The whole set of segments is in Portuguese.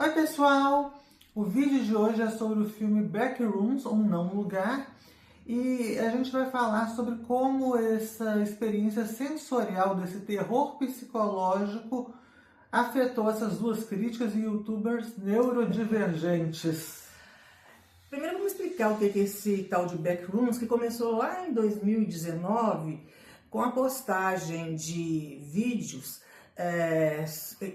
Oi pessoal, o vídeo de hoje é sobre o filme Backrooms, Um Não Lugar, e a gente vai falar sobre como essa experiência sensorial desse terror psicológico afetou essas duas críticas e youtubers neurodivergentes. Primeiro vamos explicar o que é esse tal de Backrooms, que começou lá em 2019 com a postagem de vídeos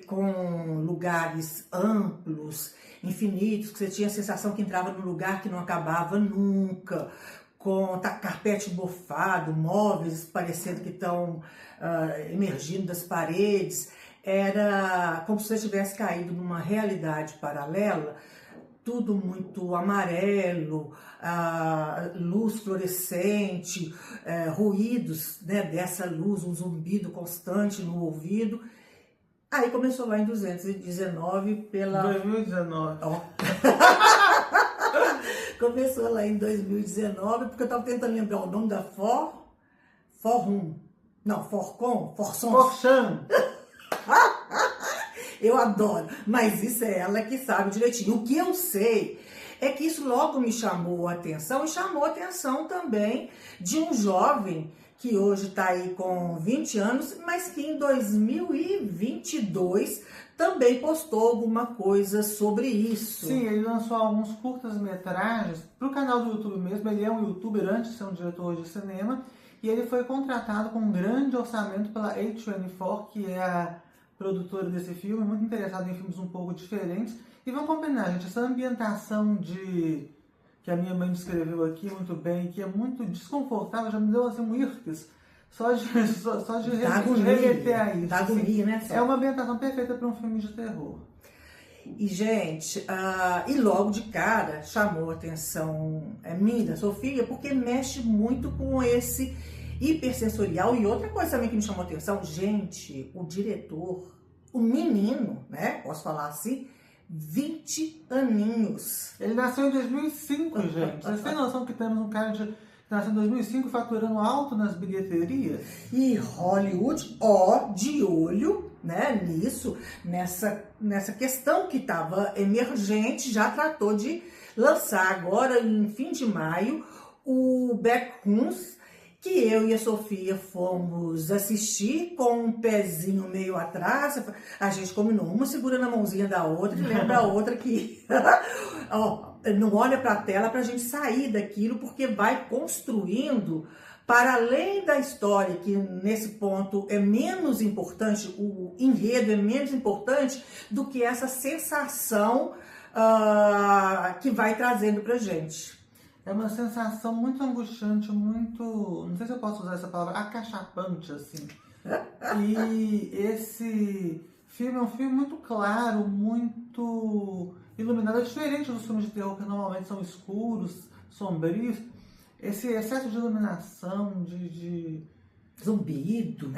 com lugares amplos, infinitos, que você tinha a sensação que entrava num lugar que não acabava nunca, com carpete mofado, móveis parecendo que estão emergindo das paredes. Era como se você tivesse caído numa realidade paralela, tudo muito amarelo, luz fluorescente, ruídos, né, dessa luz, um zumbido constante no ouvido. Aí começou lá em 2019 pela... 2019. Oh. Começou lá em 2019, porque eu estava tentando lembrar o nome da Forchan. Eu adoro, mas isso é ela que sabe direitinho. O que eu sei é que isso logo me chamou a atenção, e chamou a atenção também de um jovem que hoje está aí com 20 anos, mas que em 2022 também postou alguma coisa sobre isso. Sim, ele lançou alguns curtas-metragens para o canal do YouTube mesmo. Ele é um youtuber antes de ser um diretor de cinema, e ele foi contratado com um grande orçamento pela A24, que é a produtora desse filme, muito interessado em filmes um pouco diferentes. E vamos combinar, gente, essa ambientação que a minha mãe descreveu aqui muito bem, que é muito desconfortável, já me deu assim um irques, só de remeter a isso. Dá agonia, né? É uma ambientação perfeita para um filme de terror. E, gente, e logo de cara chamou a atenção minha, da Sofia, porque mexe muito com esse hipersensorial. E outra coisa também que me chamou a atenção, gente, o diretor, o menino, né, posso falar assim, 20 aninhos. Ele nasceu em 2005, gente. Vocês têm noção que temos um cara que nasceu em 2005 faturando alto nas bilheterias? E Hollywood, de olho, né, nisso, nessa questão que estava emergente, já tratou de lançar agora, em fim de maio, o Backrooms, que eu e a Sofia fomos assistir com um pezinho meio atrás. A gente combinou, uma segurando a mãozinha da outra e lembra a outra que não olha para a tela, para a gente sair daquilo, porque vai construindo para além da história, que nesse ponto é menos importante, o enredo é menos importante do que essa sensação que vai trazendo para a gente. É uma sensação muito angustiante, muito... não sei se eu posso usar essa palavra, acachapante, assim. E esse filme é um filme muito claro, muito iluminado. É diferente dos filmes de terror, que normalmente são escuros, sombrios. Esse excesso de iluminação, de zumbido.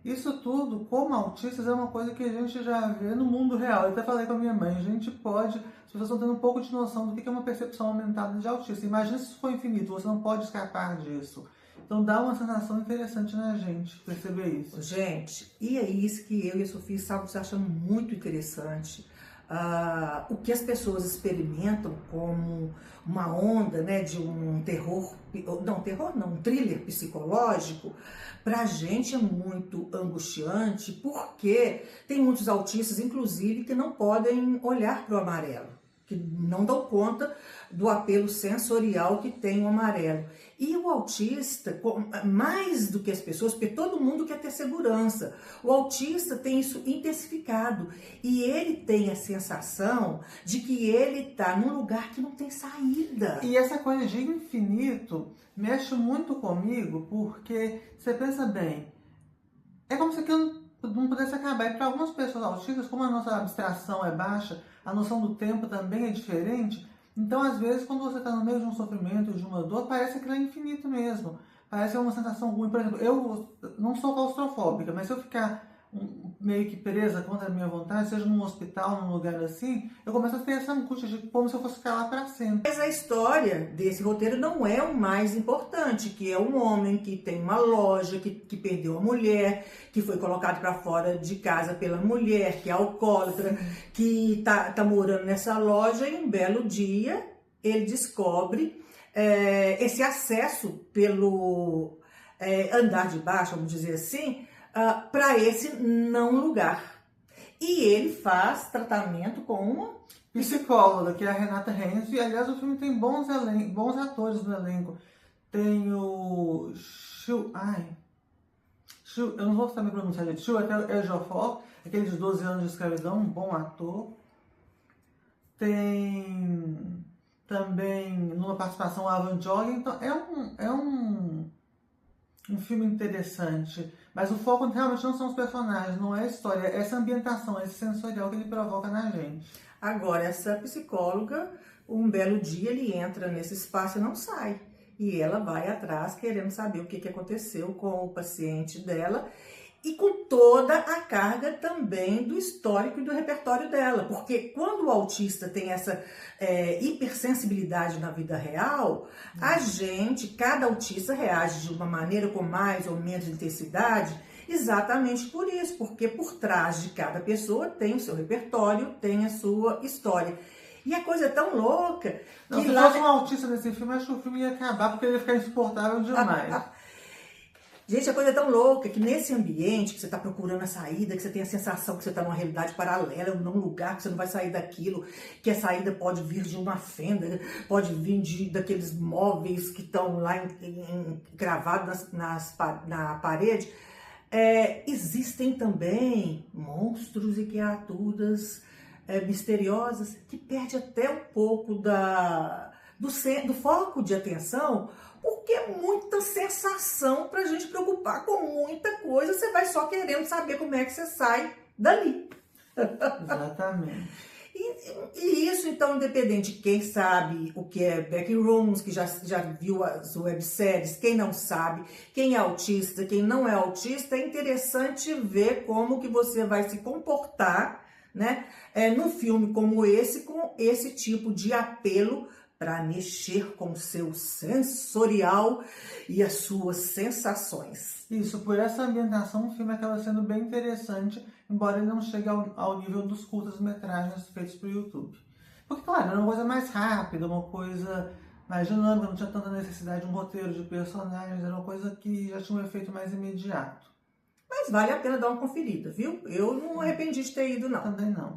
Isso tudo, como autistas, é uma coisa que a gente já vê no mundo real. Eu até falei com a minha mãe, a gente pode... As pessoas estão tendo um pouco de noção do que é uma percepção aumentada de autista. Imagina se isso for infinito, você não pode escapar disso. Então dá uma sensação interessante na gente perceber isso. Gente, e é isso que eu e a Sofia estávamos achando muito interessante. O que as pessoas experimentam como uma onda, né, de um um thriller psicológico, pra gente é muito angustiante, porque tem muitos autistas, inclusive, que não podem olhar para o amarelo, que não dão conta do apelo sensorial que tem o amarelo. E o autista, mais do que as pessoas, porque todo mundo quer ter segurança, o autista tem isso intensificado, e ele tem a sensação de que ele está num lugar que não tem saída. E essa coisa de infinito mexe muito comigo, porque você pensa bem, é como se aquilo não pudesse acabar. E para algumas pessoas autistas, como a nossa abstração é baixa, a noção do tempo também é diferente. Então, às vezes, quando você está no meio de um sofrimento, de uma dor, parece que aquilo é infinito mesmo. Parece uma sensação ruim. Por exemplo, eu não sou claustrofóbica, mas se eu ficar meio que presa contra a minha vontade, seja num hospital, num lugar assim, eu começo a ter essa angústia de como se eu fosse ficar lá pra sempre. Mas a história desse roteiro não é o mais importante, que é um homem que tem uma loja, que perdeu a mulher, que foi colocado para fora de casa pela mulher, que é alcoólatra, que tá morando nessa loja e um belo dia ele descobre esse acesso pelo andar de baixo, vamos dizer assim, para esse não lugar. E ele faz tratamento com uma Psicóloga, que é a Renata Renzi, e aliás o filme tem bons atores no elenco. Tem o eu não vou saber pronunciar, gente. Chiu Ejiofor, aquele de 12 anos de escravidão, um bom ator. Tem também, numa participação, Alan Jogging. Então, é um filme interessante. Mas o foco realmente não são os personagens, não é a história, é essa ambientação, esse sensorial que ele provoca na gente. Agora, essa psicóloga, um belo dia, ele entra nesse espaço e não sai. E ela vai atrás querendo saber o que aconteceu com o paciente dela e com toda a carga também do histórico e do repertório dela. Porque quando o autista tem essa hipersensibilidade na vida real, cada autista reage de uma maneira com mais ou menos intensidade, exatamente por isso, porque por trás de cada pessoa tem o seu repertório, tem a sua história. E a coisa é tão louca que se fosse um autista nesse filme, acho que o filme ia acabar porque ele ia ficar insuportável demais. Gente, a coisa é tão louca que nesse ambiente que você está procurando a saída, que você tem a sensação que você está numa realidade paralela, num lugar que você não vai sair daquilo, que a saída pode vir de uma fenda, pode vir daqueles móveis que estão lá gravados na parede. Existem também monstros e criaturas misteriosas que perde até um pouco do foco de atenção, porque é muita sensação pra gente preocupar com muita coisa, você vai só querendo saber como é que você sai dali. Exatamente. E isso, então, independente de quem sabe o que é Backrooms, que já viu as webséries, quem não sabe, quem é autista, quem não é autista, é interessante ver como que você vai se comportar, né, num filme como esse, com esse tipo de apelo para mexer com o seu sensorial e as suas sensações. Isso, por essa ambientação, o filme acaba sendo bem interessante, embora ele não chegue ao nível dos curtas-metragens feitos para o YouTube. Porque, claro, era uma coisa mais rápida, uma coisa mais dinâmica, não tinha tanta necessidade de um roteiro de personagens, era uma coisa que já tinha um efeito mais imediato. Mas vale a pena dar uma conferida, viu? Eu não arrependi de ter ido, não. Também não.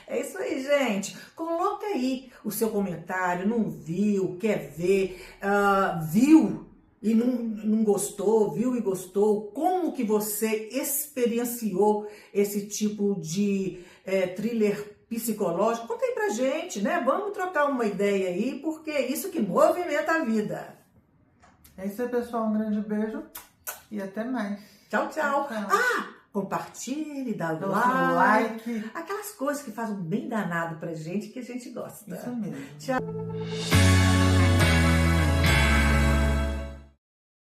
É isso aí, gente. Coloca aí o seu comentário, não viu, quer ver, viu e não gostou, viu e gostou. Como que você experienciou esse tipo de thriller psicológico? Conta aí pra gente, né? Vamos trocar uma ideia aí, porque é isso que movimenta a vida. É isso aí, pessoal. Um grande beijo e até mais. Tchau, tchau. Compartilhe, dá like. Aquelas coisas que fazem um bem danado pra gente, que a gente gosta. Isso mesmo. Tchau.